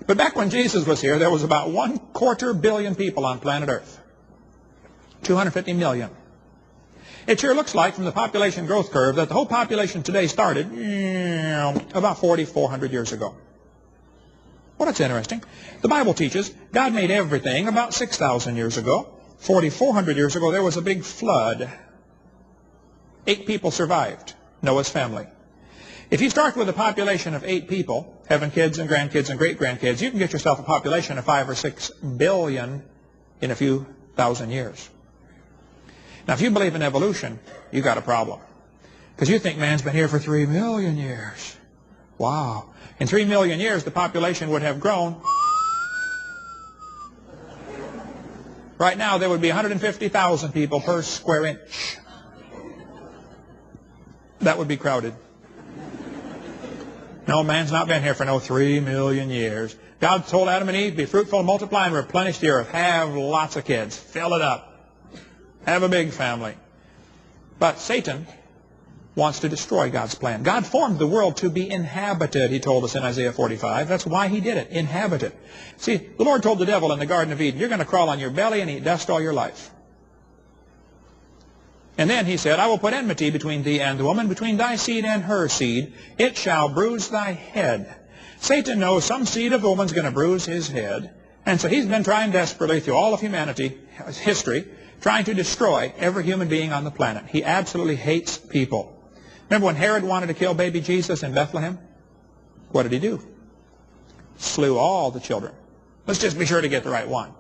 But back when Jesus was here, there was about 1/4 billion people on planet Earth. 250 million. It sure looks like from the population growth curve that the whole population today started about 4,400 years ago. Well, that's interesting. The Bible teaches God made everything about 6,000 years ago. 4,400 years ago, there was a big flood. 8 people survived, Noah's family. If you start with a population of 8 people, having kids and grandkids and great-grandkids, you can get yourself a population of 5 or 6 billion in a few thousand years. Now, if you believe in evolution, you got a problem. Because you think man's been here for 3 million years. Wow. In 3 million years, the population would have grown. Right now, there would be 150,000 people per square inch. That would be crowded. No, man's not been here for no 3 million years. God told Adam and Eve, be fruitful, multiply, and replenish the earth. Have lots of kids. Fill it up. Have a big family. But Satan wants to destroy God's plan. God formed the world to be inhabited, he told us in Isaiah 45. That's why he did it, inhabit it. See, the Lord told the devil in the Garden of Eden, you're going to crawl on your belly and eat dust all your life. And then he said, I will put enmity between thee and the woman, between thy seed and her seed. It shall bruise thy head. Satan knows some seed of the woman's going to bruise his head. And so he's been trying desperately through all of humanity, history, trying to destroy every human being on the planet. He absolutely hates people. Remember when Herod wanted to kill baby Jesus in Bethlehem? What did he do? Slew all the children. Let's just be sure to get the right one.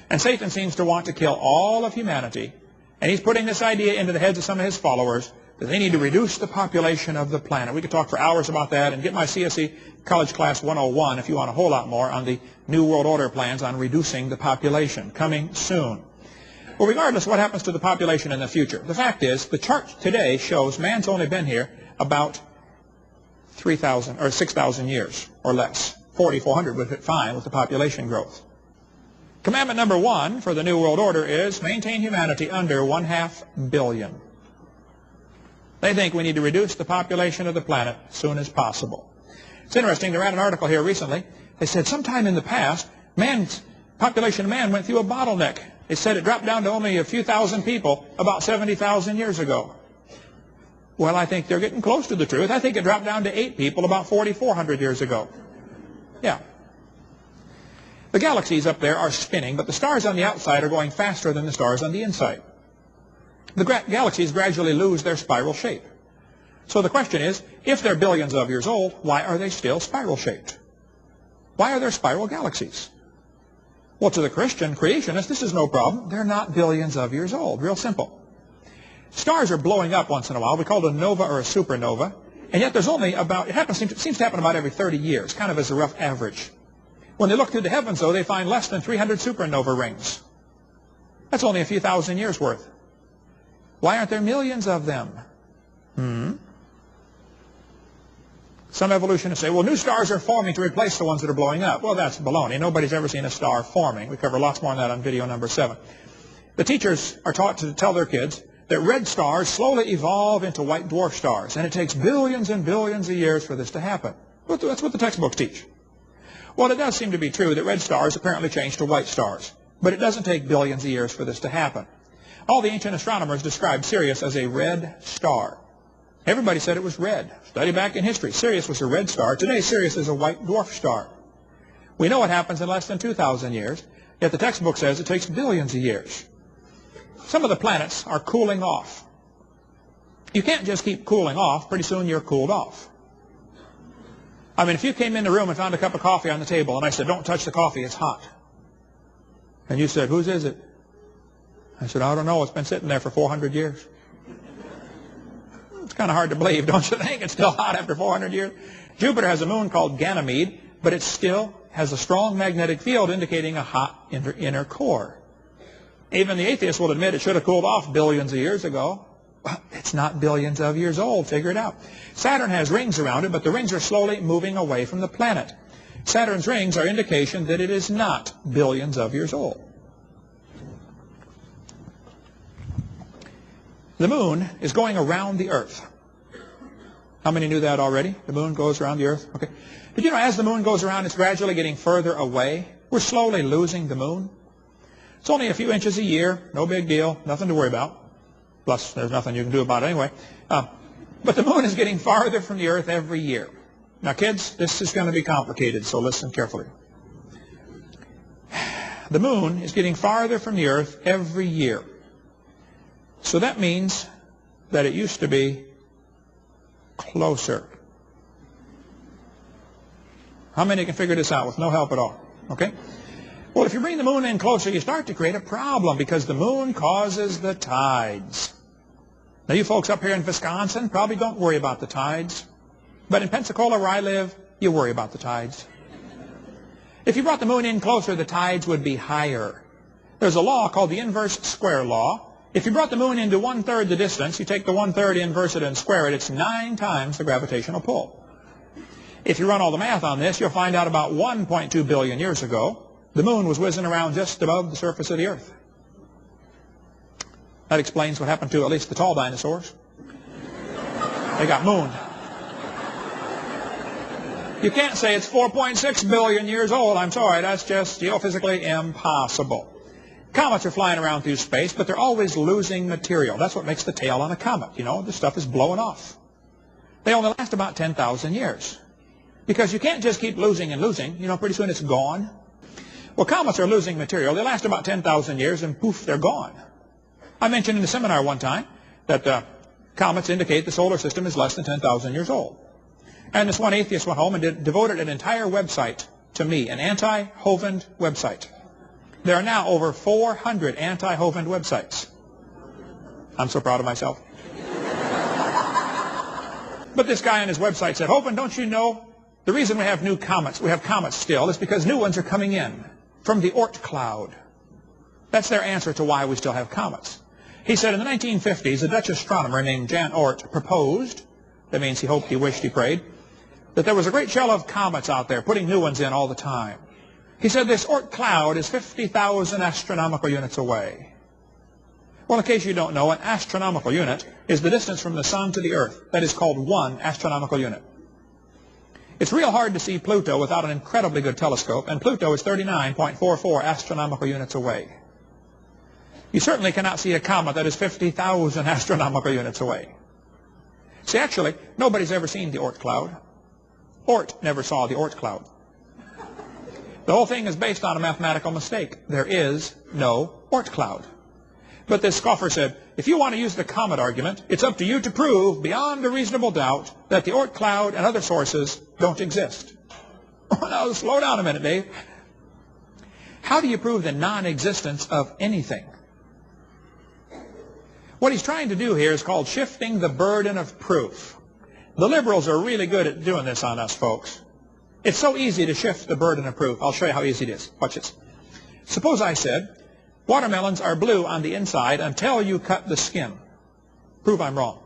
And Satan seems to want to kill all of humanity. And he's putting this idea into the heads of some of his followers that they need to reduce the population of the planet. We could talk for hours about that and get my CSE College Class 101 if you want a whole lot more on the New World Order plans on reducing the population. Coming soon. Well, regardless of what happens to the population in the future, the fact is the chart today shows man's only been here about 3,000 or 6,000 years or less. 4,400 would fit fine with the population growth. Commandment number 1 for the New World Order is maintain humanity under 1/2 billion. They think we need to reduce the population of the planet as soon as possible. It's interesting, they ran an article here recently. They said sometime in the past, population of man went through a bottleneck. They said it dropped down to only a few thousand people about 70,000 years ago. Well, I think they're getting close to the truth. I think it dropped down to 8 people about 4,400 years ago. Yeah. The galaxies up there are spinning, but the stars on the outside are going faster than the stars on the inside. The galaxies gradually lose their spiral shape. So the question is, if they're billions of years old, why are they still spiral-shaped? Why are there spiral galaxies? Well, to the Christian creationists, this is no problem. They're not billions of years old. Real simple. Stars are blowing up once in a while. We call it a nova or a supernova. And yet there's only about, seems to happen about every 30 years, kind of as a rough average. When they look through the heavens, though, they find less than 300 supernova rings. That's only a few thousand years worth. Why aren't there millions of them? Some evolutionists say, well, new stars are forming to replace the ones that are blowing up. Well, that's baloney. Nobody's ever seen a star forming. We cover lots more on that on video number 7. The teachers are taught to tell their kids that red stars slowly evolve into white dwarf stars, and it takes billions and billions of years for this to happen. That's what the textbooks teach. Well, it does seem to be true that red stars apparently change to white stars, but it doesn't take billions of years for this to happen. All the ancient astronomers described Sirius as a red star. Everybody said it was red. Study back in history. Sirius was a red star. Today, Sirius is a white dwarf star. We know what happens in less than 2,000 years, yet the textbook says it takes billions of years. Some of the planets are cooling off. You can't just keep cooling off. Pretty soon you're cooled off. I mean, if you came in the room and found a cup of coffee on the table, and I said, don't touch the coffee, it's hot. And you said, whose is it? I said, I don't know. It's been sitting there for 400 years. It's kind of hard to believe, don't you think? It's still hot after 400 years. Jupiter has a moon called Ganymede, but it still has a strong magnetic field indicating a hot inner core. Even the atheists will admit it should have cooled off billions of years ago. Well, it's not billions of years old. Figure it out. Saturn has rings around it, but the rings are slowly moving away from the planet. Saturn's rings are indication that it is not billions of years old. The moon is going around the Earth. How many knew that already? The moon goes around the earth. Okay. Did you know as the moon goes around, it's gradually getting further away? We're slowly losing the moon. It's only a few inches a year. No big deal. Nothing to worry about. Plus, there's nothing you can do about it anyway. But the moon is getting farther from the earth every year. Now, kids, this is going to be complicated, so listen carefully. The moon is getting farther from the earth every year. So that means that it used to be closer. How many can figure this out with no help at all? Okay? Well, if you bring the moon in closer, you start to create a problem because the moon causes the tides. Now, you folks up here in Wisconsin probably don't worry about the tides. But in Pensacola, where I live, you worry about the tides. If you brought the moon in closer, the tides would be higher. There's a law called the inverse square law. If you brought the moon into 1/3 the distance, you take the 1/3, inverse it, and square it, it's 9 times the gravitational pull. If you run all the math on this, you'll find out about 1.2 billion years ago, the moon was whizzing around just above the surface of the earth. That explains what happened to at least the tall dinosaurs. They got mooned. You can't say it's 4.6 billion years old. I'm sorry, that's just geophysically impossible. Comets are flying around through space, but they're always losing material. That's what makes the tail on a comet. You know, the stuff is blowing off. They only last about 10,000 years. Because you can't just keep losing and losing. You know, pretty soon it's gone. Well, comets are losing material. They last about 10,000 years, and poof, they're gone. I mentioned in a seminar one time that comets indicate the solar system is less than 10,000 years old. And this one atheist went home and devoted an entire website to me, an anti-Hovind website. There are now over 400 anti-Hovind websites. I'm so proud of myself. But this guy on his website said, Hovind, don't you know the reason we have new comets, we have comets still, is because new ones are coming in from the Oort cloud. That's their answer to why we still have comets. He said in the 1950s, a Dutch astronomer named Jan Oort proposed, that means he hoped, he wished, he prayed, that there was a great shell of comets out there putting new ones in all the time. He said this Oort cloud is 50,000 astronomical units away. Well, in case you don't know, an astronomical unit is the distance from the sun to the earth. That is called 1 astronomical unit. It's real hard to see Pluto without an incredibly good telescope, and Pluto is 39.44 astronomical units away. You certainly cannot see a comet that is 50,000 astronomical units away. See, actually, nobody's ever seen the Oort cloud. Oort never saw the Oort cloud. The whole thing is based on a mathematical mistake. There is no Oort cloud. But this scoffer said, if you want to use the comet argument, it's up to you to prove beyond a reasonable doubt that the Oort cloud and other sources don't exist. Now, slow down a minute, Dave. How do you prove the non-existence of anything? What he's trying to do here is called shifting the burden of proof. The liberals are really good at doing this on us, folks. It's so easy to shift the burden of proof. I'll show you how easy it is. Watch this. Suppose I said, watermelons are blue on the inside until you cut the skin. Prove I'm wrong.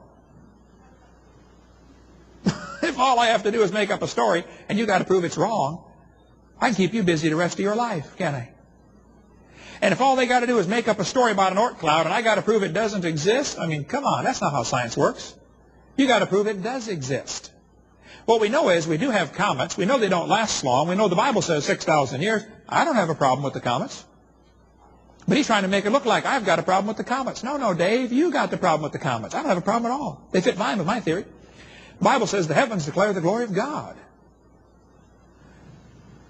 If all I have to do is make up a story and you got to prove it's wrong, I can keep you busy the rest of your life, can't I? And if all they got to do is make up a story about an Oort cloud and I got to prove it doesn't exist, I mean, come on, that's not how science works. You got to prove it does exist. What we know is we do have comets. We know they don't last long. We know the Bible says 6,000 years. I don't have a problem with the comets. But he's trying to make it look like I've got a problem with the comets. No, no, Dave, you got the problem with the comets. I don't have a problem at all. They fit fine with my theory. The Bible says the heavens declare the glory of God.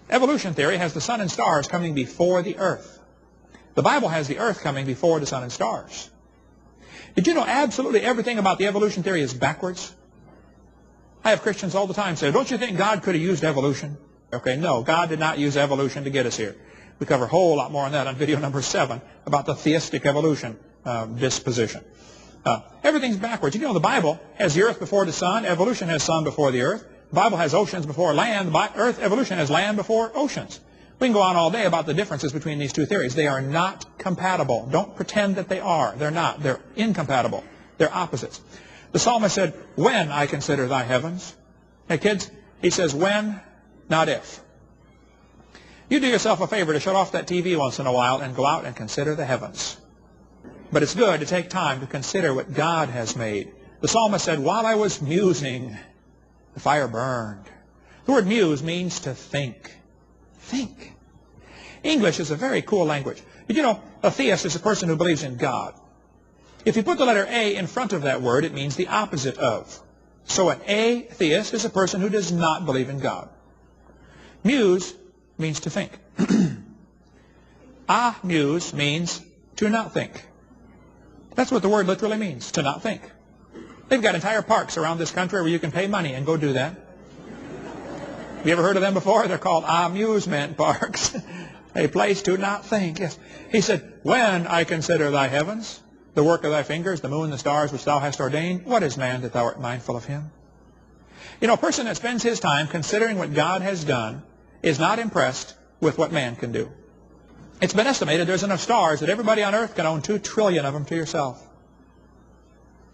Evolution theory has the sun and stars coming before the earth. The Bible has the earth coming before the sun and stars. Did you know absolutely everything about the evolution theory is backwards? I have Christians all the time say, don't you think God could have used evolution? Okay, no, God did not use evolution to get us here. We cover a whole lot more on that on video number 7 about the theistic evolution disposition. Everything's backwards. You know, the Bible has the earth before the sun. Evolution has sun before the earth. The Bible has oceans before land. Evolution has land before oceans. We can go on all day about the differences between these two theories. They are not compatible. Don't pretend that they are. They're not. They're incompatible. They're opposites. The psalmist said, when I consider thy heavens. Hey, kids, he says when, not if. You do yourself a favor to shut off that TV once in a while and go out and consider the heavens. But it's good to take time to consider what God has made. The psalmist said, while I was musing, The fire burned. The word muse means to think. Think. English is a very cool language. But you know, a theist is a person who believes in God. If you put the letter A in front of that word, it means the opposite of. So an atheist is a person who does not believe in God. Muse means to think. Amuse means to not think. That's what the word literally means, to not think. They've got entire parks around this country where you can pay money and go do that. Have you ever heard of them before? They're called amusement parks. A place to not think. Yes. He said, when I consider thy heavens, the work of thy fingers, the moon, the stars which thou hast ordained, what is man that thou art mindful of him? You know, a person that spends his time considering what God has done is not impressed with what man can do. It's been estimated there's enough stars that everybody on earth can own 2 trillion of them to yourself.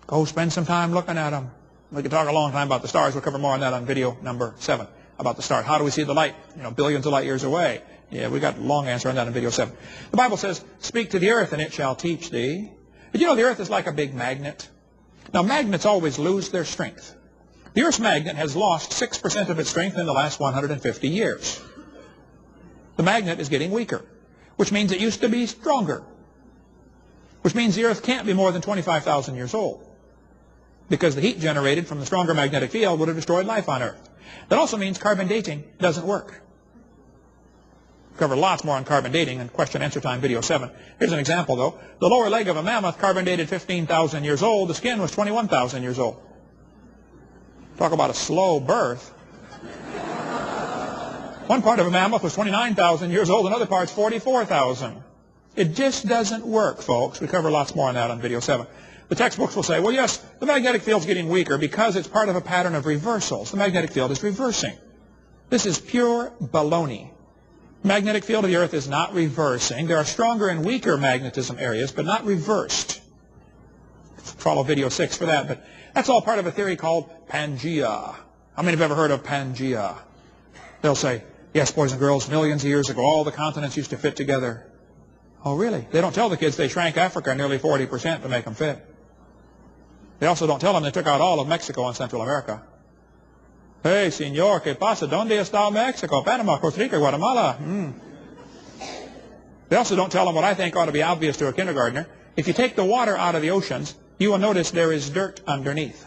Go spend some time looking at them. We could talk a long time about the stars. We'll cover more on that on video number 7, about the stars. How do we see the light? You know, billions of light years away. Yeah, we got a long answer on that in video 7. The Bible says, speak to the earth and it shall teach thee. But you know, the earth is like a big magnet. Now, magnets always lose their strength. The Earth's magnet has lost 6% of its strength in the last 150 years. The magnet is getting weaker, which means it used to be stronger, which means the Earth can't be more than 25,000 years old, because the heat generated from the stronger magnetic field would have destroyed life on Earth. That also means carbon dating doesn't work. We'll cover lots more on carbon dating in question answer time video 7. Here's an example, though. The lower leg of a mammoth carbon dated 15,000 years old. The skin was 21,000 years old. Talk about a slow birth. One part of a mammoth was 29,000 years old, another part's 44,000. It just doesn't work, folks. We cover lots more on that on video 7. The textbooks will say, well, yes, the magnetic field's getting weaker because it's part of a pattern of reversals. The magnetic field is reversing. This is pure baloney. The magnetic field of the Earth is not reversing. There are stronger and weaker magnetism areas, but not reversed. Follow video 6 for that, but that's all part of a theory called Pangea. How many have ever heard of Pangea? They'll say, yes, boys and girls, millions of years ago, all the continents used to fit together. Oh, really? They don't tell the kids they shrank Africa nearly 40% to make them fit. They also don't tell them they took out all of Mexico and Central America. Hey, señor, ¿qué pasa? ¿Dónde está Mexico? Panama, Costa Rica, Guatemala. They also don't tell them what I think ought to be obvious to a kindergartner. If you take the water out of the oceans, you will notice there is dirt underneath.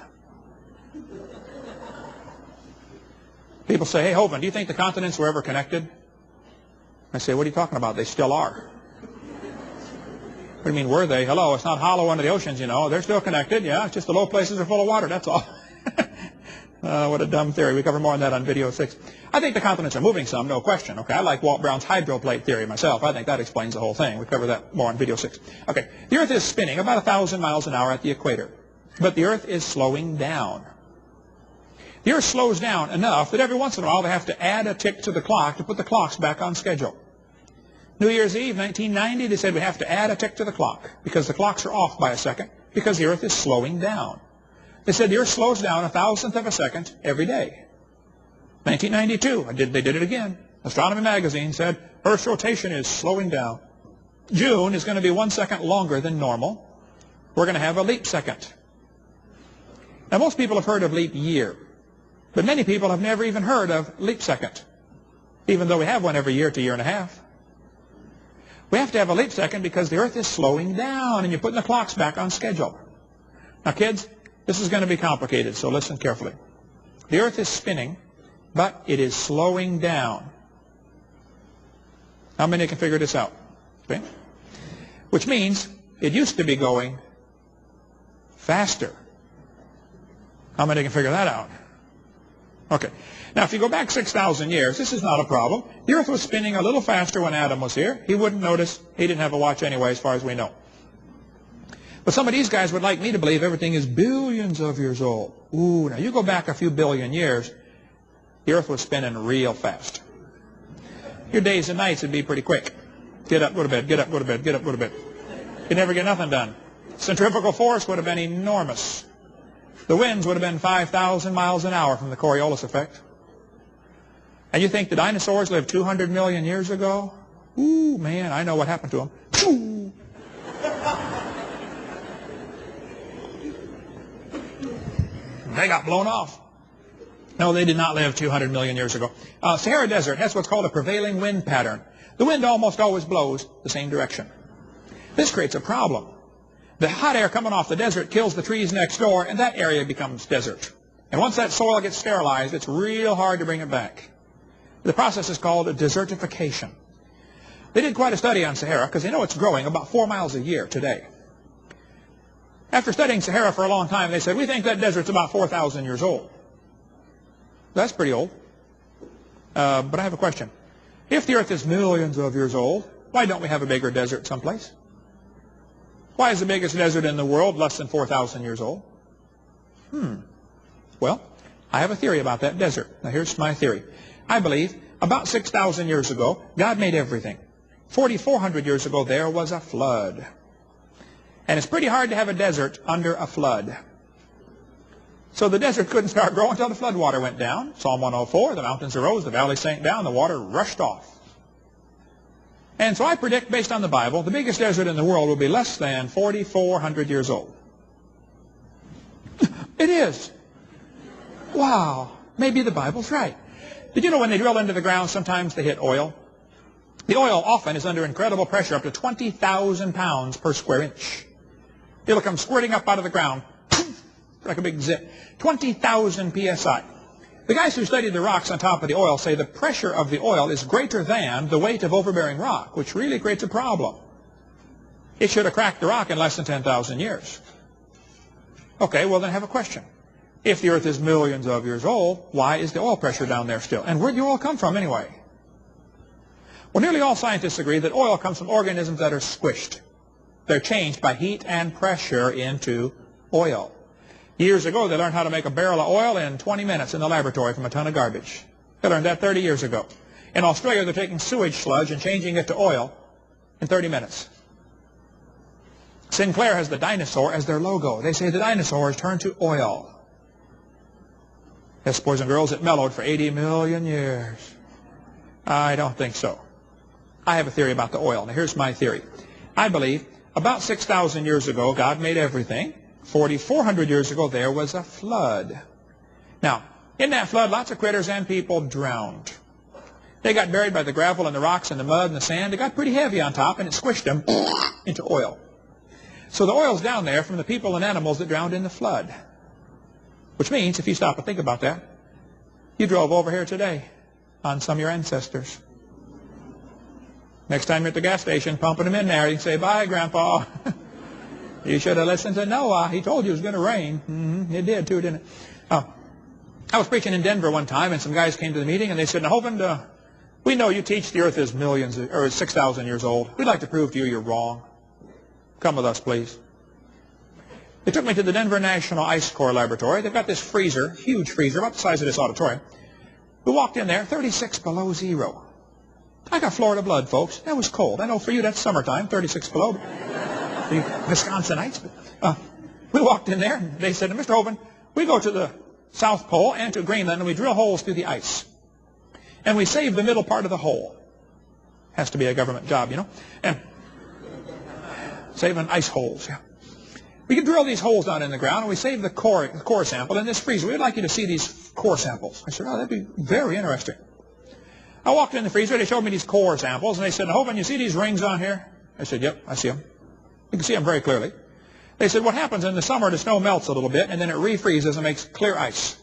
People say, hey, Hovind, do you think the continents were ever connected? I say, what are you talking about? They still are. What do you mean, were they? Hello, it's not hollow under the oceans, you know. They're still connected, yeah. It's just the low places are full of water, that's all. What a dumb theory. We cover more on that on video 6. I think the continents are moving some, no question. Okay, I like Walt Brown's hydroplate theory myself. I think that explains the whole thing. We cover that more on video 6. Okay, the Earth is spinning about 1,000 miles an hour at the equator. But the Earth is slowing down. The Earth slows down enough that every once in a while they have to add a tick to the clock to put the clocks back on schedule. New Year's Eve, 1990, they said we have to add a tick to the clock because the clocks are off by a second because the Earth is slowing down. They said the Earth slows down 1,000th of a second every day. 1992, they did it again. Astronomy magazine said Earth's rotation is slowing down. June is going to be 1 second longer than normal. We're going to have a leap second. Now, most people have heard of leap year, but many people have never even heard of leap second, even though we have one every year to year and a half. We have to have a leap second because the Earth is slowing down, and you're putting the clocks back on schedule. Now, kids, this is going to be complicated, so listen carefully. The Earth is spinning, but it is slowing down. How many can figure this out? Okay? Which means it used to be going faster. How many can figure that out? Okay. Now, if you go back 6,000 years, this is not a problem. The Earth was spinning a little faster when Adam was here. He wouldn't notice. He didn't have a watch anyway, as far as we know. But some of these guys would like me to believe everything is billions of years old. Ooh, now you go back a few billion years, the Earth was spinning real fast. Your days and nights would be pretty quick. Get up, go to bed, get up, go to bed, get up, go to bed. You'd never get nothing done. Centrifugal force would have been enormous. The winds would have been 5,000 miles an hour from the Coriolis effect. And you think the dinosaurs lived 200 million years ago? Ooh, man, I know what happened to them. They got blown off. No, they did not live 200 million years ago. Sahara Desert has what's called a prevailing wind pattern. The wind almost always blows the same direction. This creates a problem. The hot air coming off the desert kills the trees next door, and that area becomes desert. And once that soil gets sterilized, it's real hard to bring it back. The process is called desertification. They did quite a study on Sahara because they know it's growing about 4 miles a year today. After studying Sahara for a long time, they said, we think that desert's about 4,000 years old. That's pretty old. But I have a question. If the earth is millions of years old, why don't we have a bigger desert someplace? Why is the biggest desert in the world less than 4,000 years old? Well, I have a theory about that desert. Now here's my theory. I believe about 6,000 years ago, God made everything. 4,400 years ago, there was a flood. And it's pretty hard to have a desert under a flood. So the desert couldn't start growing until the flood water went down. Psalm 104, the mountains arose, the valleys sank down, the water rushed off. And so I predict, based on the Bible, the biggest desert in the world will be less than 4,400 years old. It is. Wow. Maybe the Bible's right. Did you know when they drill into the ground, sometimes they hit oil? The oil often is under incredible pressure, up to 20,000 pounds per square inch. It'll come squirting up out of the ground, like a big zip. 20,000 psi. The guys who studied the rocks on top of the oil say the pressure of the oil is greater than the weight of overbearing rock, which really creates a problem. It should have cracked the rock in less than 10,000 years. Okay, well then I have a question. If the earth is millions of years old, why is the oil pressure down there still? And where'd the oil come from anyway? Well, nearly all scientists agree that oil comes from organisms that are squished. They're changed by heat and pressure into oil. Years ago, they learned how to make a barrel of oil in 20 minutes in the laboratory from a ton of garbage. They learned that 30 years ago. In Australia, they're taking sewage sludge and changing it to oil in 30 minutes. Sinclair has the dinosaur as their logo. They say the dinosaur has turned to oil. Yes, boys and girls, it mellowed for 80 million years. I don't think so. I have a theory about the oil. Now, here's my theory. I believe about 6,000 years ago, God made everything. 4,400 years ago, there was a flood. Now, in that flood, lots of critters and people drowned. They got buried by the gravel and the rocks and the mud and the sand. It got pretty heavy on top, and it squished them into oil. So the oil's down there from the people and animals that drowned in the flood. Which means, if you stop and think about that, you drove over here today on some of your ancestors. Next time you're at the gas station pumping them in there, you can say, bye, Grandpa. You should have listened to Noah. He told you it was going to rain. It did too, didn't it? I was preaching in Denver one time, and some guys came to the meeting, and they said, now, Hovind, we know you teach the earth is millions, or 6,000 years old. We'd like to prove to you you're wrong. Come with us, please. They took me to the Denver National Ice Core Laboratory. They've got this freezer, huge freezer, about the size of this auditorium. We walked in there, 36 below zero. I got Florida blood, folks. That was cold. I know for you that's summertime, 36 below. The Wisconsinites. We walked in there, and they said, Mr. Hovind, we go to the South Pole and to Greenland, and we drill holes through the ice. And we save the middle part of the hole. Has to be a government job, you know. And saving ice holes, yeah. We can drill these holes down in the ground, and we save the core sample in this freezer. We'd like you to see these core samples. I said, oh, that'd be very interesting. I walked in the freezer. They showed me these core samples, and they said, Hovind, you see these rings on here? I said, yep, I see them. You can see them very clearly. They said, what happens in the summer, the snow melts a little bit, and then it refreezes and makes clear ice.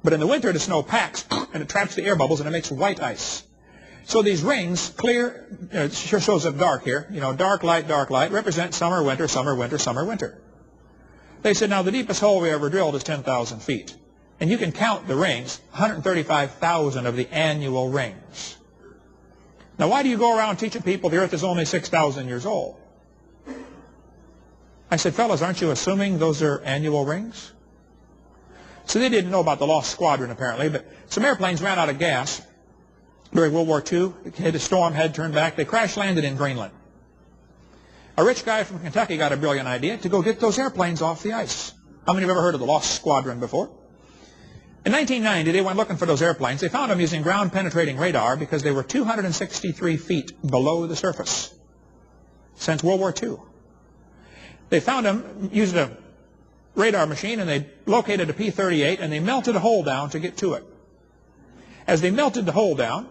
But in the winter, the snow packs, and it traps the air bubbles, and it makes white ice. So these rings, clear, it sure shows up dark here, dark light, represent summer, winter, summer, winter, summer, winter. They said, now the deepest hole we ever drilled is 10,000 feet. And you can count the rings, 135,000 of the annual rings. Now why do you go around teaching people the earth is only 6,000 years old? I said, fellas, aren't you assuming those are annual rings? So they didn't know about the Lost Squadron, apparently, but some airplanes ran out of gas during World War II. It hit a storm, had turned back. They crash-landed in Greenland. A rich guy from Kentucky got a brilliant idea to go get those airplanes off the ice. How many have ever heard of the Lost Squadron before? In 1990, they went looking for those airplanes. They found them using ground-penetrating radar because they were 263 feet below the surface since World War II. They found them using a radar machine, and they located a P-38, and they melted a hole down to get to it. As they melted the hole down,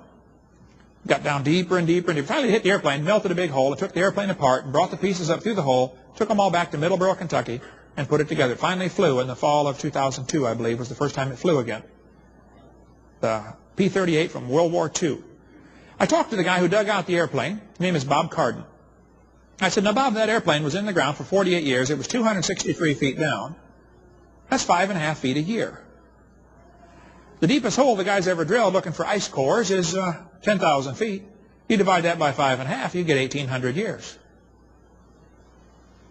got down deeper and deeper, and they finally hit the airplane, melted a big hole, and took the airplane apart, and brought the pieces up through the hole, took them all back to Middleborough, Kentucky, and put it together. It finally flew in the fall of 2002, I believe, was the first time it flew again. The P-38 from World War II. I talked to the guy who dug out the airplane. His name is Bob Carden. I said, now, Bob, that airplane was in the ground for 48 years. It was 263 feet down. That's 5.5 feet a year. The deepest hole the guy's ever drilled looking for ice cores is 10,000 feet. You divide that by 5.5, you get 1,800 years.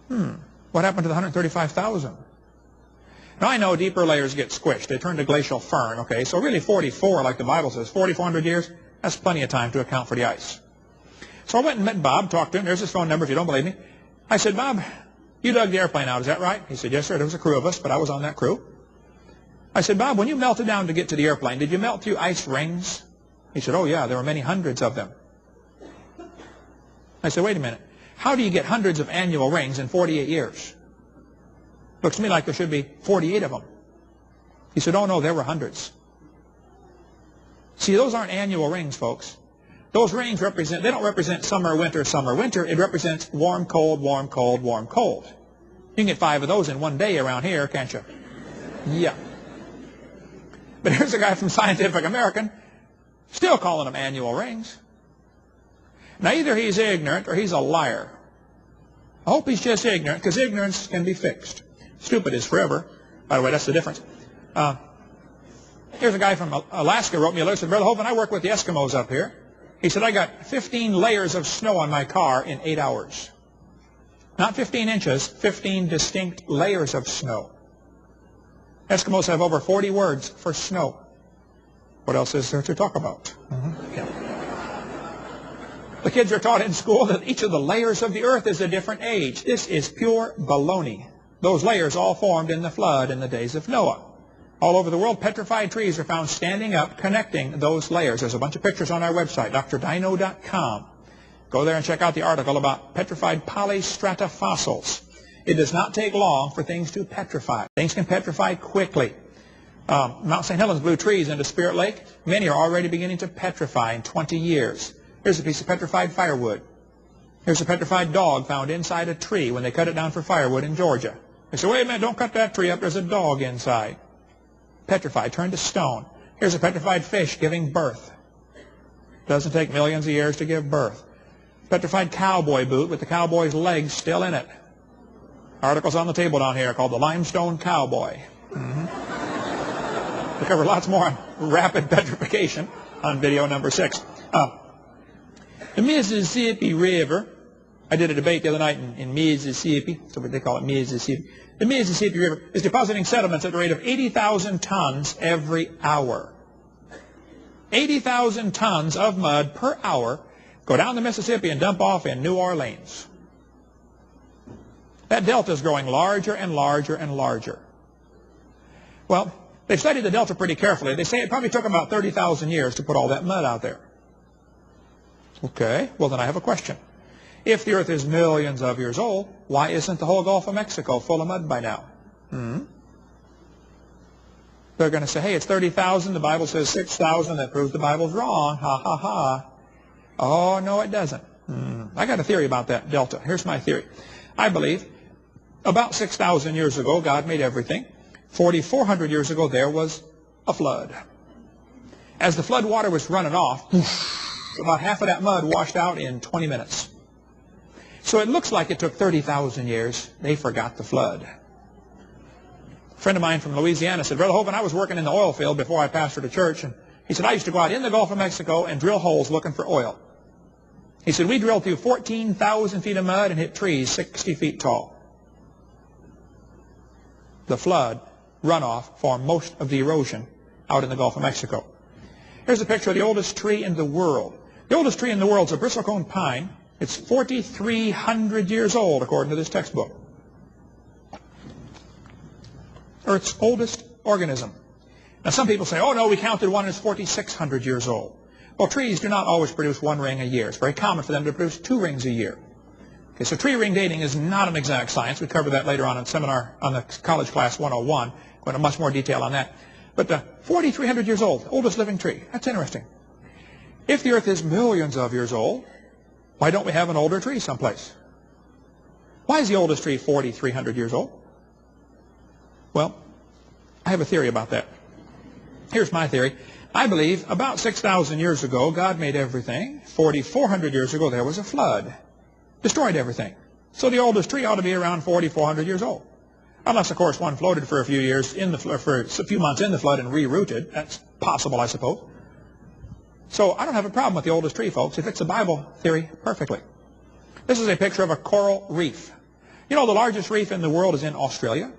What happened to the 135,000? Now, I know deeper layers get squished. They turn to glacial firn, okay? So really 44, like the Bible says, 4,400 years, that's plenty of time to account for the ice. So I went and met Bob, talked to him. There's his phone number if you don't believe me. I said, Bob, you dug the airplane out, is that right? He said, yes, sir. There was a crew of us, but I was on that crew. I said, Bob, when you melted down to get to the airplane, did you melt through ice rings? He said, oh, yeah, there were many hundreds of them. I said, wait a minute. How do you get hundreds of annual rings in 48 years? Looks to me like there should be 48 of them. He said, oh, no, there were hundreds. See, those aren't annual rings, folks. Those rings represent, they don't represent summer, winter, summer, winter. It represents warm, cold, warm, cold, warm, cold. You can get 5 of those in one day around here, can't you? Yeah. But here's a guy from Scientific American still calling them annual rings. Now, either he's ignorant or he's a liar. I hope he's just ignorant, because ignorance can be fixed. Stupid is forever. By the way, that's the difference. Here's a guy from Alaska wrote me a letter. Said, Brother Hovind, I work with the Eskimos up here. He said, I got 15 layers of snow on my car in 8 hours. Not 15 inches, 15 distinct layers of snow. Eskimos have over 40 words for snow. What else is there to talk about? Yeah. The kids are taught in school that each of the layers of the earth is a different age. This is pure baloney. Those layers all formed in the flood in the days of Noah. All over the world, petrified trees are found standing up, connecting those layers. There's a bunch of pictures on our website, drdino.com. Go there and check out the article about petrified polystrata fossils. It does not take long for things to petrify. Things can petrify quickly. Mount St. Helens blew trees into Spirit Lake. Many are already beginning to petrify in 20 years. Here's a piece of petrified firewood. Here's a petrified dog found inside a tree when they cut it down for firewood in Georgia. They say, wait a minute, don't cut that tree up. There's a dog inside. Petrified, turned to stone. Here's a petrified fish giving birth. Doesn't take millions of years to give birth. Petrified cowboy boot with the cowboy's legs still in it. Articles on the table down here called the Limestone Cowboy. We cover lots more on rapid petrification on video number 6. The Mississippi River. I did a debate the other night in Mississippi. That's what they call it, Mississippi. The Mississippi River is depositing sediments at the rate of 80,000 tons every hour. 80,000 tons of mud per hour go down the Mississippi and dump off in New Orleans. That delta is growing larger and larger and larger. Well, they've studied the delta pretty carefully. They say it probably took about 30,000 years to put all that mud out there. Okay, well then I have a question. If the earth is millions of years old, why isn't the whole Gulf of Mexico full of mud by now? They're going to say, hey, it's 30,000. The Bible says 6,000. That proves the Bible's wrong. Ha, ha, ha. Oh, no, it doesn't. I got a theory about that delta. Here's my theory. I believe about 6,000 years ago, God made everything. 4,400 years ago, there was a flood. As the flood water was running off, about half of that mud washed out in 20 minutes. So it looks like it took 30,000 years. They forgot the flood. A friend of mine from Louisiana said, Brother Hovind, I was working in the oil field before I pastored a church. And he said, I used to go out in the Gulf of Mexico and drill holes looking for oil. He said, we drilled through 14,000 feet of mud and hit trees 60 feet tall. The flood runoff formed most of the erosion out in the Gulf of Mexico. Here's a picture of the oldest tree in the world. The oldest tree in the world is a bristlecone pine. It's 4,300 years old, according to this textbook. Earth's oldest organism. Now, some people say, oh, no, we counted one that's 4,600 years old. Well, trees do not always produce one ring a year. It's very common for them to produce 2 rings a year. Okay, so tree ring dating is not an exact science. We cover that later on in seminar on the college class 101. Go into much more detail on that. But 4,300 years old, oldest living tree. That's interesting. If the earth is millions of years old, why don't we have an older tree someplace? Why is the oldest tree 4,300 years old? Well, I have a theory about that. Here's my theory. I believe about 6,000 years ago, God made everything. 4,400 years ago, there was a flood. Destroyed everything. So the oldest tree ought to be around 4,400 years old. Unless, of course, one floated for a few years for a few months in the flood and re-rooted. That's possible, I suppose. So I don't have a problem with the oldest tree, folks. It fits the Bible theory perfectly. This is a picture of a coral reef. You know, the largest reef in the world is in Australia.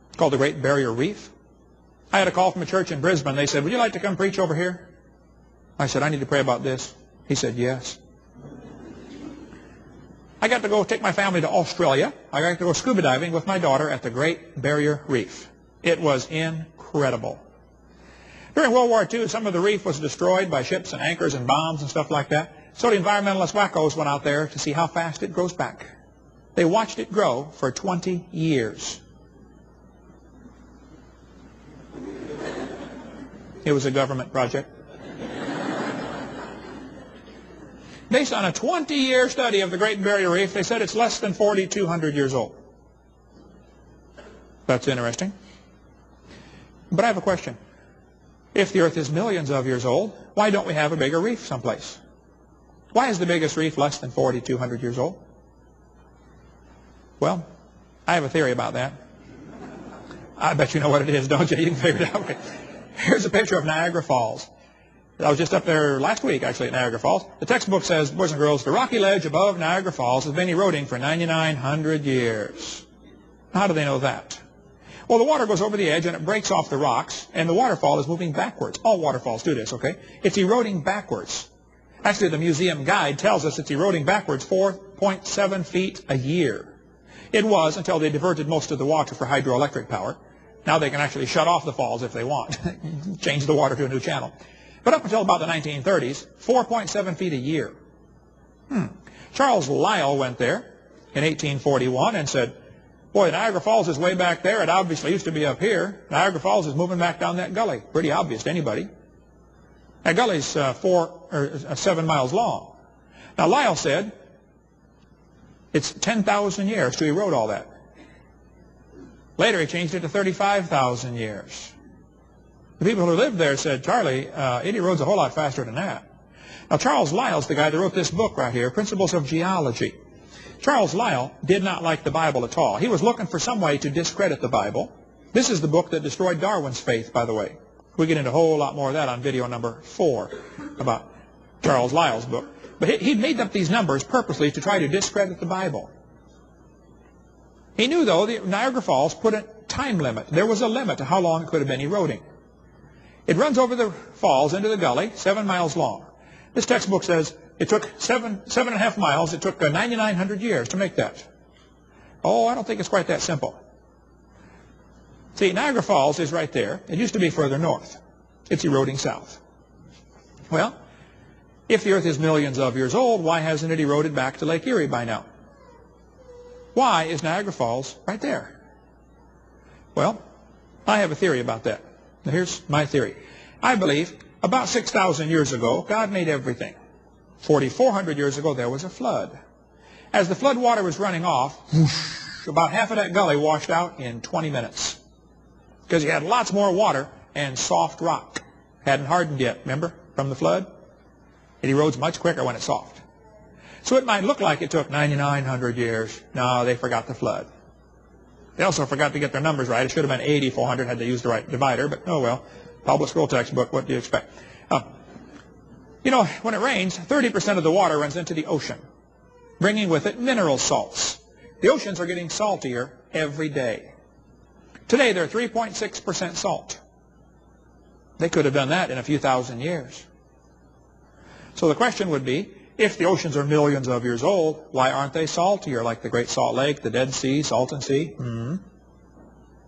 It's called the Great Barrier Reef. I had a call from a church in Brisbane. They said, would you like to come preach over here? I said, I need to pray about this. He said, yes. I got to go take my family to Australia. I got to go scuba diving with my daughter at the Great Barrier Reef. It was incredible. During World War II, some of the reef was destroyed by ships and anchors and bombs and stuff like that. So the environmentalist wackos went out there to see how fast it grows back. They watched it grow for 20 years. It was a government project. Based on a 20-year study of the Great Barrier Reef, they said it's less than 4,200 years old. That's interesting. But I have a question. If the earth is millions of years old, why don't we have a bigger reef someplace? Why is the biggest reef less than 4,200 years old? Well, I have a theory about that. I bet you know what it is, don't you? You can figure it out. Okay. Here's a picture of Niagara Falls. I was just up there last week, actually, at Niagara Falls. The textbook says, boys and girls, the rocky ledge above Niagara Falls has been eroding for 9,900 years. How do they know that? Well, the water goes over the edge and it breaks off the rocks, and the waterfall is moving backwards. All waterfalls do this, okay? It's eroding backwards. Actually, the museum guide tells us it's eroding backwards 4.7 feet a year. It was until they diverted most of the water for hydroelectric power. Now they can actually shut off the falls if they want. Change the water to a new channel. But up until about the 1930s, 4.7 feet a year. Charles Lyell went there in 1841 and said, boy, Niagara Falls is way back there. It obviously used to be up here. Niagara Falls is moving back down that gully. Pretty obvious to anybody. That gully's 7 miles long. Now, Lyell said it's 10,000 years to erode all that. Later, he changed it to 35,000 years. The people who lived there said, Charlie, it erodes a whole lot faster than that. Now, Charles Lyell's the guy that wrote this book right here, Principles of Geology. Charles Lyell did not like the Bible at all. He was looking for some way to discredit the Bible. This is the book that destroyed Darwin's faith, by the way. We get into a whole lot more of that on video number 4 about Charles Lyell's book. But he made up these numbers purposely to try to discredit the Bible. He knew, though, that Niagara Falls put a time limit. There was a limit to how long it could have been eroding. It runs over the falls into the gully, 7 miles long. This textbook says it took 7.5 miles. It took 9,900 years to make that. Oh, I don't think it's quite that simple. See, Niagara Falls is right there. It used to be further north. It's eroding south. Well, if the earth is millions of years old, why hasn't it eroded back to Lake Erie by now? Why is Niagara Falls right there? Well, I have a theory about that. Now, here's my theory. I believe about 6,000 years ago, God made everything. 4,400 years ago, there was a flood. As the flood water was running off, whoosh, about half of that gully washed out in 20 minutes. Because you had lots more water and soft rock. Hadn't hardened yet, remember, from the flood? It erodes much quicker when it's soft. So it might look like it took 9,900 years. No, they forgot the flood. They also forgot to get their numbers right. It should have been 8,400 had they used the right divider, but oh well. Public school textbook, what do you expect? You know, when it rains, 30% of the water runs into the ocean, bringing with it mineral salts. The oceans are getting saltier every day. Today, they're 3.6% salt. They could have done that in a few thousand years. So the question would be, if the oceans are millions of years old, why aren't they saltier, like the Great Salt Lake, the Dead Sea, Salton Sea?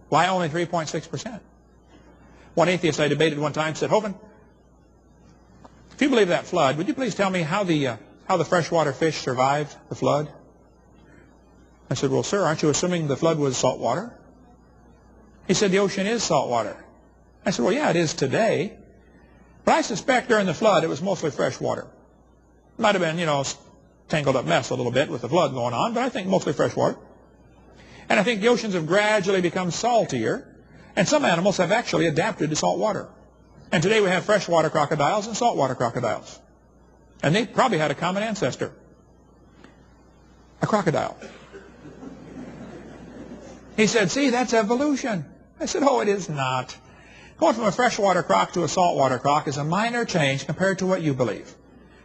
Why only 3.6%? One atheist I debated one time said, Hovind, if you believe that flood, would you please tell me how the freshwater fish survived the flood? I said, well, sir, aren't you assuming the flood was salt water? He said, the ocean is salt water. I said, well, yeah, it is today. But I suspect during the flood it was mostly fresh water. Might have been, tangled up mess a little bit with the flood going on, but I think mostly fresh water. And I think the oceans have gradually become saltier, and some animals have actually adapted to salt water. And today we have freshwater crocodiles and saltwater crocodiles. And they probably had a common ancestor. A crocodile. He said, see, that's evolution. I said, oh, it is not. Going from a freshwater croc to a saltwater croc is a minor change compared to what you believe.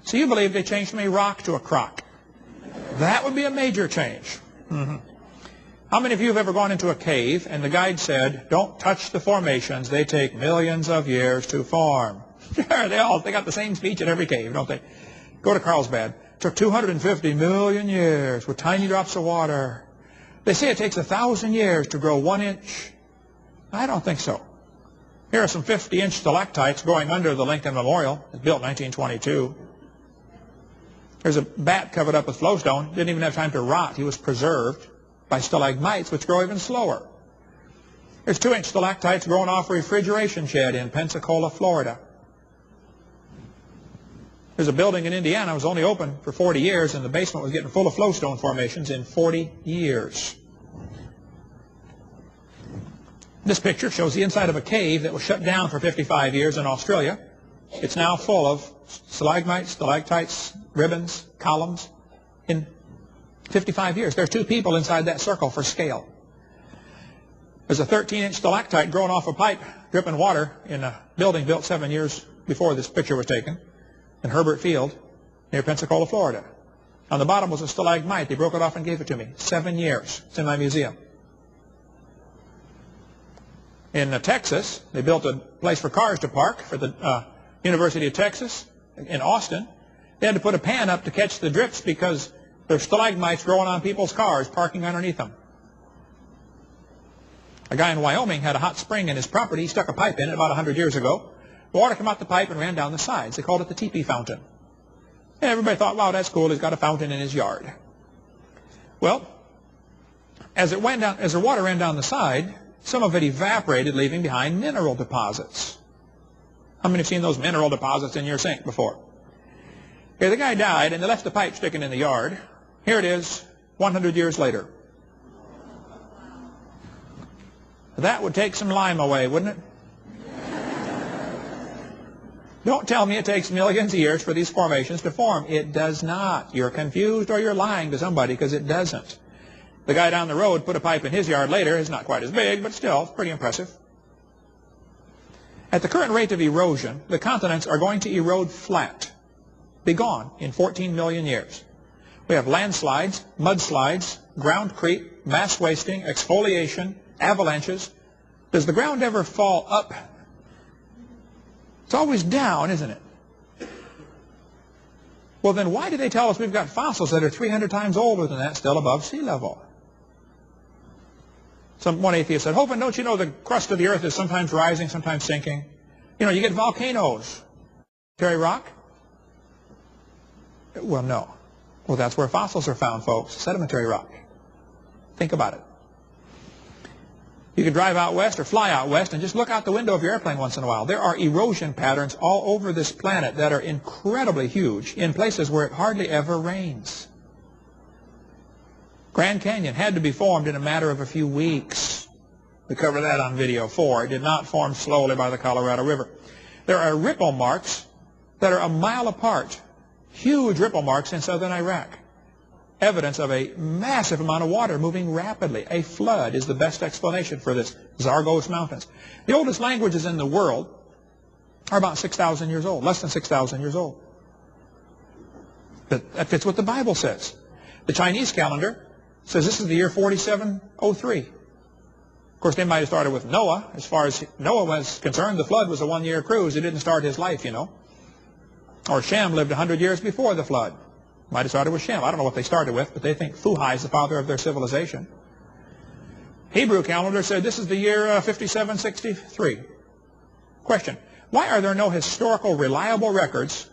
So you believe they changed from a rock to a croc. That would be a major change. How many of you have ever gone into a cave and the guide said, don't touch the formations, they take millions of years to form? Sure, they got the same speech at every cave, don't they? Go to Carlsbad. It took 250 million years with tiny drops of water. They say it takes 1,000 years to grow 1 inch. I don't think so. Here are some 50-inch stalactites growing under the Lincoln Memorial. It was built in 1922. There's a bat covered up with flowstone. Didn't even have time to rot. He was preserved by stalagmites, which grow even slower. There's 2-inch stalactites growing off a refrigeration shed in Pensacola, Florida. There's a building in Indiana that was only open for 40 years, and the basement was getting full of flowstone formations in 40 years. This picture shows the inside of a cave that was shut down for 55 years in Australia. It's now full of stalagmites, stalactites, ribbons, columns. In 55 years, there are 2 people inside that circle for scale. There's a 13-inch stalactite growing off a pipe, dripping water in a building built 7 years before this picture was taken in Herbert Field near Pensacola, Florida. On the bottom was a stalagmite. They broke it off and gave it to me. 7 years. It's in my museum. In Texas, they built a place for cars to park for the University of Texas in Austin. They had to put a pan up to catch the drips because there's stalagmites growing on people's cars parking underneath them. A guy in Wyoming had a hot spring in his property. He stuck a pipe in it about 100 years ago. The water came out the pipe and ran down the sides. They called it the teepee fountain. And everybody thought, wow, that's cool. He's got a fountain in his yard. Well, as the water ran down the side, some of it evaporated, leaving behind mineral deposits. How many have seen those mineral deposits in your sink before? Here, the guy died, and they left the pipe sticking in the yard. Here it is, 100 years later. That would take some lime away, wouldn't it? Don't tell me it takes millions of years for these formations to form. It does not. You're confused or you're lying to somebody, because it doesn't. The guy down the road put a pipe in his yard later. It's not quite as big, but still pretty impressive. At the current rate of erosion, the continents are going to erode flat, be gone in 14 million years. We have landslides, mudslides, ground creep, mass wasting, exfoliation, avalanches. Does the ground ever fall up? It's always down, isn't it? Well, then why do they tell us we've got fossils that are 300 times older than that still above sea level? One atheist said, Hovind, don't you know the crust of the earth is sometimes rising, sometimes sinking? You get volcanoes. Sedimentary rock? Well, no. Well, that's where fossils are found, folks. Sedimentary rock. Think about it. You could drive out west or fly out west and just look out the window of your airplane once in a while. There are erosion patterns all over this planet that are incredibly huge in places where it hardly ever rains. Grand Canyon had to be formed in a matter of a few weeks. We cover that on video 4. It did not form slowly by the Colorado River. There are ripple marks that are a mile apart. Huge ripple marks in southern Iraq. Evidence of a massive amount of water moving rapidly. A flood is the best explanation for this. Zagros Mountains. The oldest languages in the world are about 6,000 years old, less than 6,000 years old. But that fits what the Bible says. The Chinese calendar says this is the year 4703. Of course, they might have started with Noah. As far as Noah was concerned, the flood was a one-year cruise. It didn't start his life, Or Shem lived 100 years before the flood. Might have started with Shem. I don't know what they started with, but they think Fuhai is the father of their civilization. Hebrew calendar said this is the year 5763. Question. Why are there no historical reliable records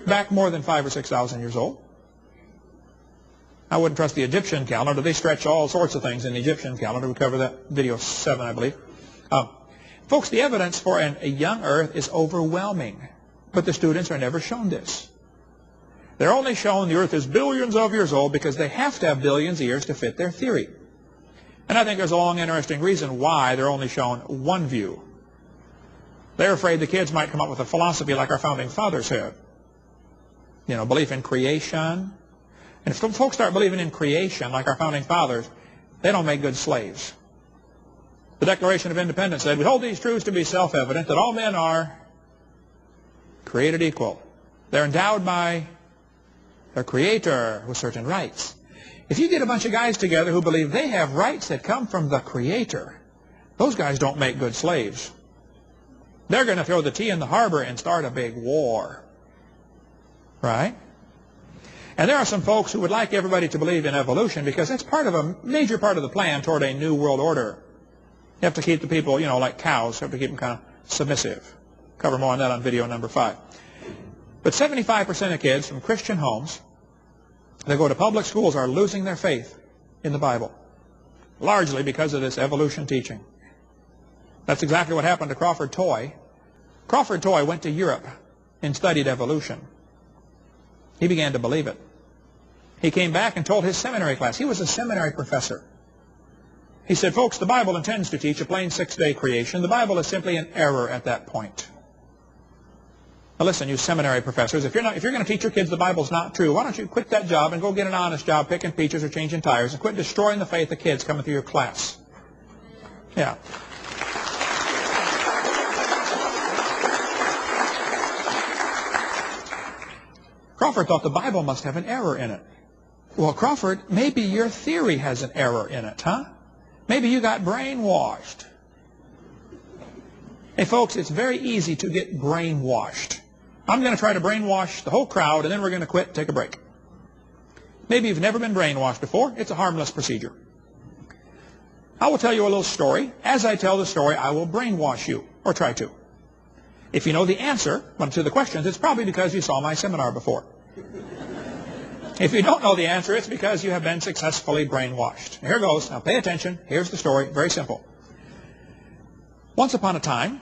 back more than 5,000 or 6,000 years old? I wouldn't trust the Egyptian calendar. They stretch all sorts of things in the Egyptian calendar. We cover that video 7, I believe. Folks, the evidence for a young earth is overwhelming, but the students are never shown this. They're only shown the earth is billions of years old because they have to have billions of years to fit their theory. And I think there's a long, interesting reason why they're only shown one view. They're afraid the kids might come up with a philosophy like our founding fathers had. You know, belief in creation. And if folks start believing in creation like our founding fathers, they don't make good slaves. The Declaration of Independence said, we hold these truths to be self-evident, that all men are created equal. They're endowed by their Creator with certain rights. If you get a bunch of guys together who believe they have rights that come from the Creator, those guys don't make good slaves. They're going to throw the tea in the harbor and start a big war. Right? And there are some folks who would like everybody to believe in evolution because that's part of a major part of the plan toward a new world order. You have to keep the people, you know, like cows. You have to keep them kind of submissive. Cover more on that on video number 5. But 75% of kids from Christian homes that go to public schools are losing their faith in the Bible, largely because of this evolution teaching. That's exactly what happened to Crawford Toy. Crawford Toy went to Europe and studied evolution. He began to believe it. He came back and told his seminary class. He was a seminary professor. He said, folks, the Bible intends to teach a plain 6-day creation. The Bible is simply an error at that point. Now listen, you seminary professors, if you're going to teach your kids the Bible's not true, why don't you quit that job and go get an honest job picking peaches or changing tires and quit destroying the faith of kids coming through your class. Yeah. Crawford thought the Bible must have an error in it. Well, Crawford, maybe your theory has an error in it, huh? Maybe you got brainwashed. Hey, folks, it's very easy to get brainwashed. I'm going to try to brainwash the whole crowd, and then we're going to quit, take a break. Maybe you've never been brainwashed before. It's a harmless procedure. I will tell you a little story. As I tell the story, I will brainwash you, or try to. If you know the answer to the questions, it's probably because you saw my seminar before. If you don't know the answer, it's because you have been successfully brainwashed. Here goes. Now pay attention. Here's the story. Very simple. Once upon a time,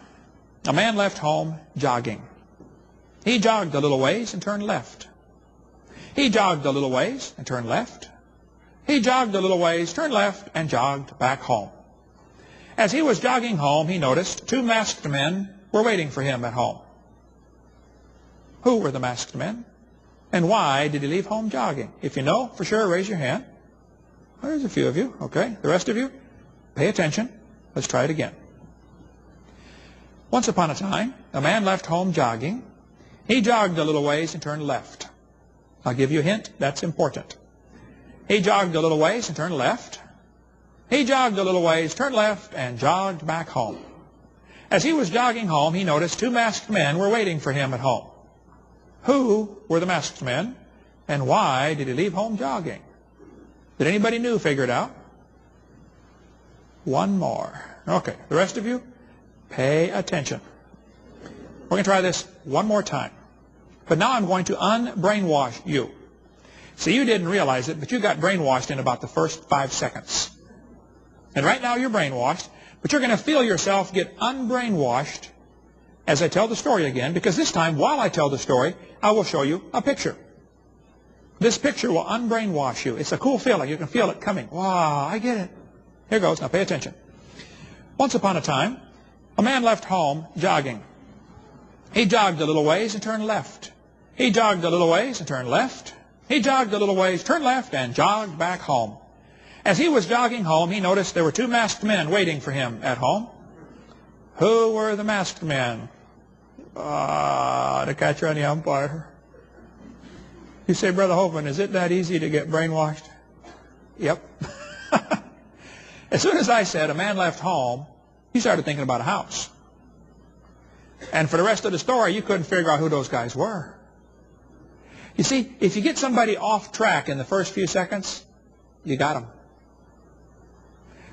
a man left home jogging. He jogged a little ways and turned left. He jogged a little ways and turned left. He jogged a little ways, turned left, and jogged back home. As he was jogging home, he noticed 2 masked men were waiting for him at home. Who were the masked men? And why did he leave home jogging? If you know for sure, raise your hand. Well, there's a few of you. Okay. The rest of you, pay attention. Let's try it again. Once upon a time, a man left home jogging. He jogged a little ways and turned left. I'll give you a hint. That's important. He jogged a little ways and turned left. He jogged a little ways, turned left, and jogged back home. As he was jogging home, he noticed 2 masked men were waiting for him at home. Who were the masked men, and why did he leave home jogging? Did anybody new figure it out? One more. Okay, the rest of you, pay attention. We're going to try this one more time. But now I'm going to unbrainwash you. See, you didn't realize it, but you got brainwashed in about the first 5 seconds. And right now you're brainwashed, but you're going to feel yourself get unbrainwashed as I tell the story again, because this time, while I tell the story, I will show you a picture. This picture will unbrainwash you. It's a cool feeling. You can feel it coming. Wow, I get it. Here goes. Now pay attention. Once upon a time, a man left home jogging. He jogged a little ways and turned left. He jogged a little ways and turned left. He jogged a little ways, turned left, and jogged back home. As he was jogging home, he noticed there were 2 masked men waiting for him at home. Who were the masked men? The catcher and the umpire. You say, Brother Hovind, is it that easy to get brainwashed? Yep. As soon as I said a man left home, he started thinking about a house. And for the rest of the story, you couldn't figure out who those guys were. You see, if you get somebody off track in the first few seconds, you got them.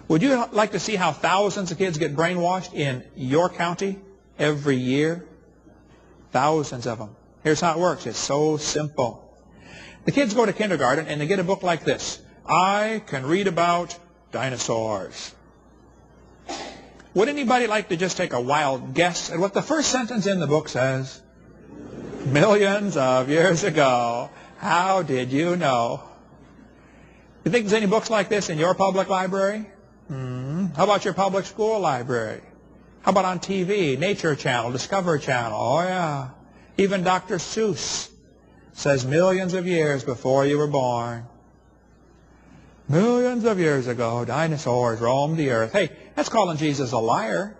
Would you like to see how thousands of kids get brainwashed in your county every year? Thousands of them. Here's how it works. It's so simple. The kids go to kindergarten and they get a book like this. I can read about dinosaurs. Would anybody like to just take a wild guess at what the first sentence in the book says? Millions of years ago. How did you know? You think there's any books like this in your public library? How about your public school library? How about on TV, Nature Channel, Discovery Channel? Oh, yeah. Even Dr. Seuss says millions of years before you were born. Millions of years ago, dinosaurs roamed the earth. Hey, that's calling Jesus a liar.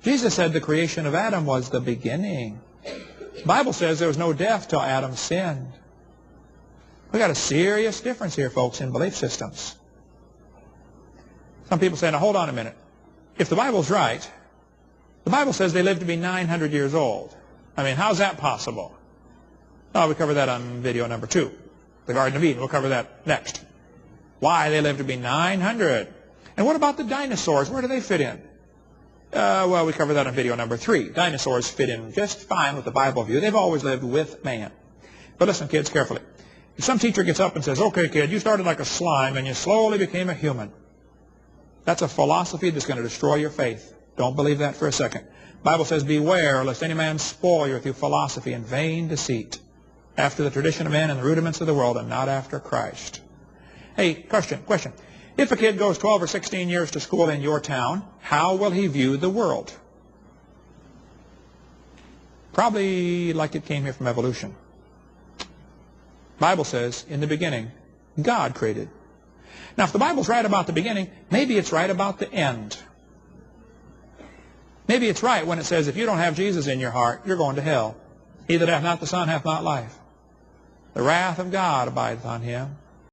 Jesus said the creation of Adam was the beginning. The Bible says there was no death till Adam sinned. We've got a serious difference here, folks, in belief systems. Some people say, now hold on a minute. If the Bible's right, the Bible says they lived to be 900 years old. I mean, how's that possible? Oh, we cover that on video number 2. The Garden of Eden. We'll cover that next. Why they lived to be 900. And what about the dinosaurs? Where do they fit in? Well, we cover that on video number 3. Dinosaurs fit in just fine with the Bible view. They've always lived with man. But listen, kids, carefully. If some teacher gets up and says, okay, kid, you started like a slime and you slowly became a human. That's a philosophy that's going to destroy your faith. Don't believe that for a second. The Bible says, beware lest any man spoil you through philosophy and vain deceit, after the tradition of men and the rudiments of the world, and not after Christ. Hey, question. If a kid goes 12 or 16 years to school in your town, how will he view the world? Probably like it came here from evolution. The Bible says, in the beginning, God created. Now, if the Bible's right about the beginning, maybe it's right about the end. Maybe it's right when it says, if you don't have Jesus in your heart, you're going to hell. He that hath not the Son hath not life. The wrath of God abideth on him.